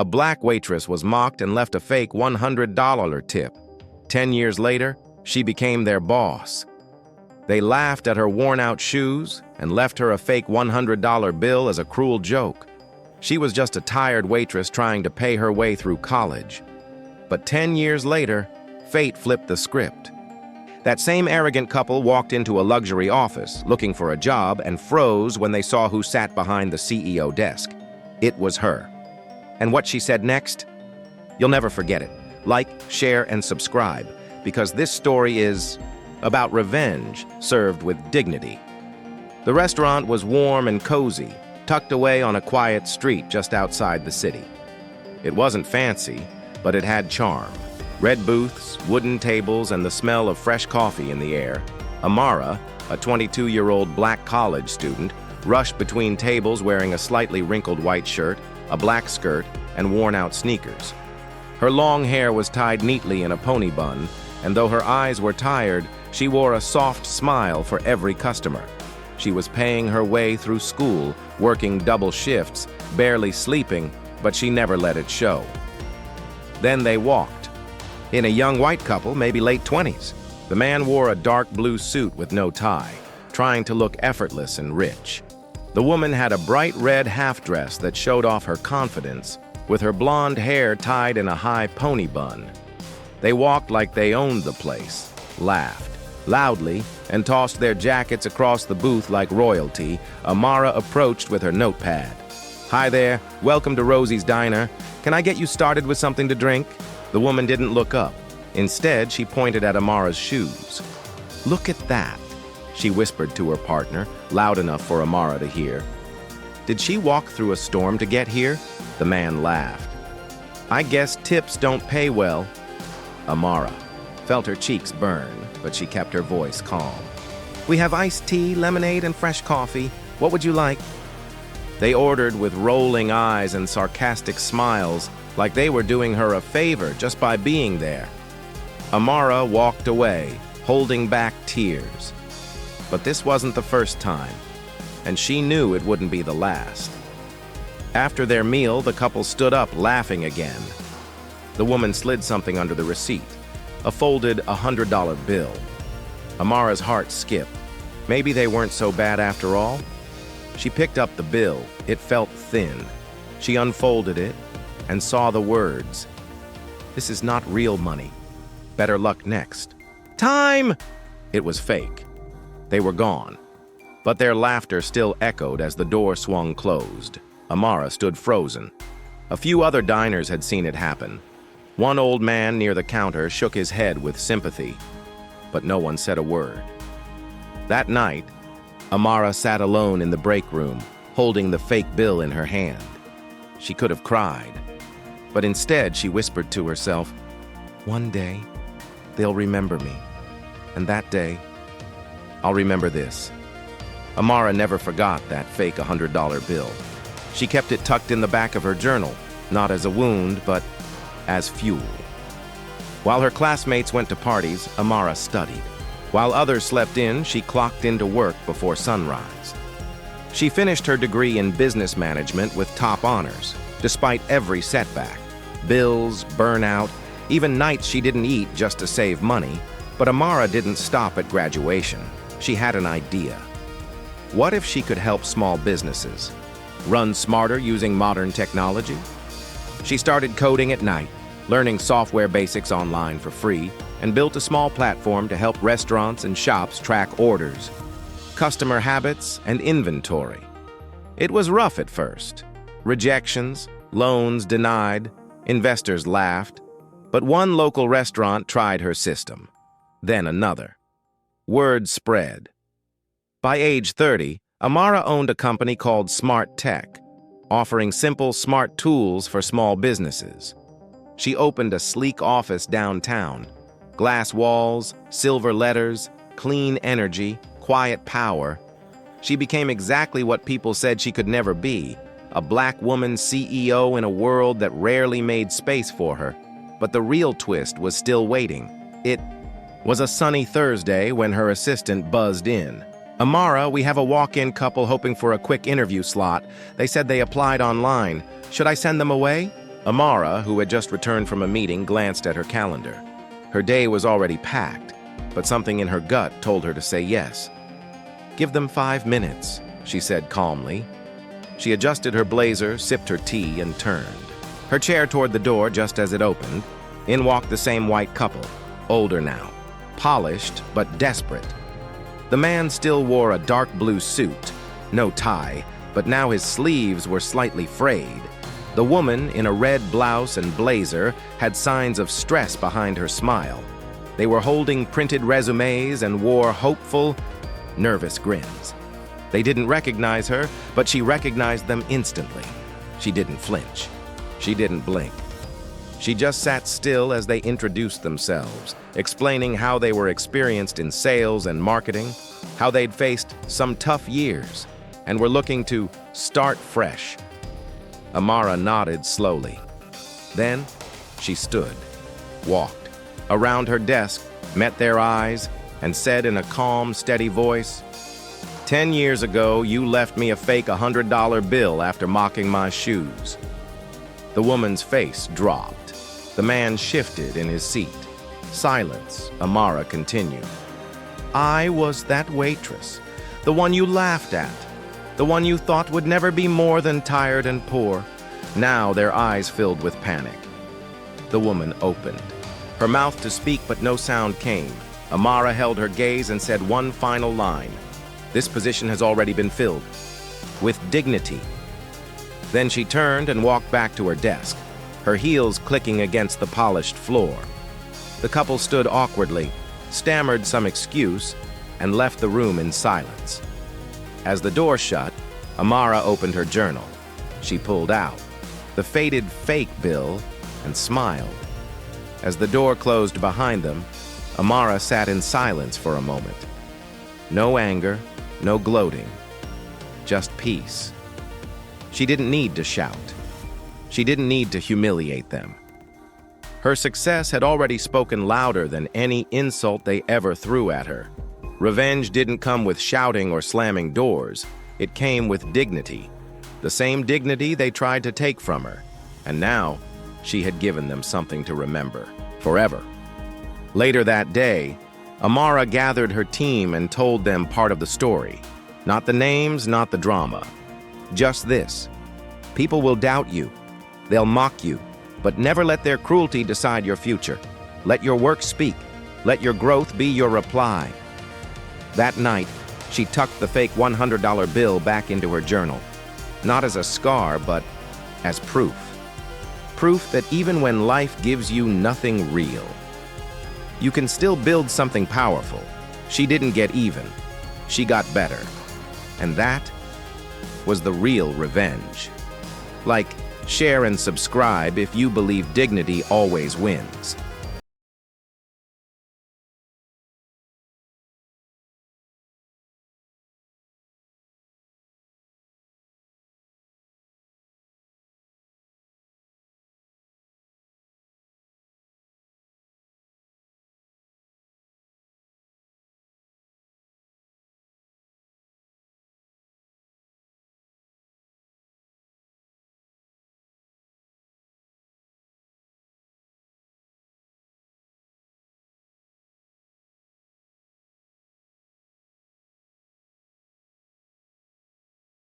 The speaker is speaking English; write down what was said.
A black waitress was mocked and left a fake $100 tip. 10 years later, she became their boss. They laughed at her worn-out shoes and left her a fake $100 bill as a cruel joke. She was just a tired waitress trying to pay her way through college. But 10 years later, fate flipped the script. That same arrogant couple walked into a luxury office looking for a job and froze when they saw who sat behind the CEO desk. It was her. And what she said next? You'll never forget it. Like, share, and subscribe, because this story is about revenge served with dignity. The restaurant was warm and cozy, tucked away on a quiet street just outside the city. It wasn't fancy, but it had charm. Red booths, wooden tables, and the smell of fresh coffee in the air. Amara, a 22-year-old black college student, rushed between tables wearing a slightly wrinkled white shirt, a black skirt, and worn-out sneakers. Her long hair was tied neatly in a pony bun, and though her eyes were tired, she wore a soft smile for every customer. She was paying her way through school, working double shifts, barely sleeping, but she never let it show. Then they walked. In a young white couple, maybe late 20s. The man wore a dark blue suit with no tie, trying to look effortless and rich. The woman had a bright red half-dress that showed off her confidence, with her blonde hair tied in a high pony bun. They walked like they owned the place, laughed loudly, and tossed their jackets across the booth like royalty. Amara approached with her notepad. Hi there, welcome to Rosie's Diner. Can I get you started with something to drink? The woman didn't look up. Instead, she pointed at Amara's shoes. Look at that, she whispered to her partner, loud enough for Amara to hear. Did she walk through a storm to get here? The man laughed. I guess tips don't pay well. Amara felt her cheeks burn, but she kept her voice calm. We have iced tea, lemonade, and fresh coffee. What would you like? They ordered with rolling eyes and sarcastic smiles, like they were doing her a favor just by being there. Amara walked away, holding back tears. But this wasn't the first time, and she knew it wouldn't be the last. After their meal, the couple stood up, laughing again. The woman slid something under the receipt, a folded $100 bill. Amara's heart skipped. Maybe they weren't so bad after all? She picked up the bill. It felt thin. She unfolded it and saw the words. This is not real money. Better luck next. Time! It was fake. They were gone. But their laughter still echoed as the door swung closed. Amara stood frozen. A few other diners had seen it happen. One old man near the counter shook his head with sympathy, but no one said a word. That night, Amara sat alone in the break room, holding the fake bill in her hand. She could have cried, but instead she whispered to herself, one day, they'll remember me, and that day, I'll remember this. Amara never forgot that fake $100 bill. She kept it tucked in the back of her journal, not as a wound, but as fuel. While her classmates went to parties, Amara studied. While others slept in, she clocked into work before sunrise. She finished her degree in business management with top honors, despite every setback. Bills, burnout, even nights she didn't eat just to save money. But Amara didn't stop at graduation. She had an idea. What if she could help small businesses run smarter using modern technology? She started coding at night, learning software basics online for free, and built a small platform to help restaurants and shops track orders, customer habits, and inventory. It was rough at first. Rejections, loans denied, investors laughed, but one local restaurant tried her system, then another. Word spread. By age 30, Amara owned a company called Smart Tech, offering simple, smart tools for small businesses. She opened a sleek office downtown. Glass walls, silver letters, clean energy, quiet power. She became exactly what people said she could never be, a black woman CEO in a world that rarely made space for her. But the real twist was still waiting. It was a sunny Thursday when her assistant buzzed in. Amara, we have a walk-in couple hoping for a quick interview slot. They said they applied online. Should I send them away? Amara, who had just returned from a meeting, glanced at her calendar. Her day was already packed, but something in her gut told her to say yes. "Give them 5 minutes," she said calmly. She adjusted her blazer, sipped her tea, and turned her chair toward the door just as it opened. In walked the same white couple, older now, polished but desperate. The man still wore a dark blue suit, no tie, but now his sleeves were slightly frayed. The woman, in a red blouse and blazer, had signs of stress behind her smile. They were holding printed resumes and wore hopeful, nervous grins. They didn't recognize her, but she recognized them instantly. She didn't flinch. She didn't blink. She just sat still as they introduced themselves, explaining how they were experienced in sales and marketing, how they'd faced some tough years, and were looking to start fresh. Amara nodded slowly. Then she stood, walked around her desk, met their eyes, and said in a calm, steady voice, "10 years ago, you left me a fake $100 bill after mocking my shoes." The woman's face dropped. The man shifted in his seat. Silence. Amara continued. "I was that waitress, the one you laughed at, the one you thought would never be more than tired and poor." Now their eyes filled with panic. The woman opened her mouth to speak, but no sound came. Amara held her gaze and said one final line. "This position has already been filled. With dignity." Then she turned and walked back to her desk, her heels clicking against the polished floor. The couple stood awkwardly, stammered some excuse, and left the room in silence. As the door shut, Amara opened her journal. She pulled out the faded fake bill and smiled. As the door closed behind them, Amara sat in silence for a moment. No anger, no gloating, just peace. She didn't need to shout. She didn't need to humiliate them. Her success had already spoken louder than any insult they ever threw at her. Revenge didn't come with shouting or slamming doors. It came with dignity, the same dignity they tried to take from her. And now, she had given them something to remember forever. Later that day, Amara gathered her team and told them part of the story. Not the names, not the drama. Just this: people will doubt you. They'll mock you, but never let their cruelty decide your future. Let your work speak. Let your growth be your reply. That night, she tucked the fake $100 bill back into her journal, not as a scar, but as proof. Proof that even when life gives you nothing real, you can still build something powerful. She didn't get even. She got better. And that was the real revenge. Like, share and subscribe if you believe dignity always wins.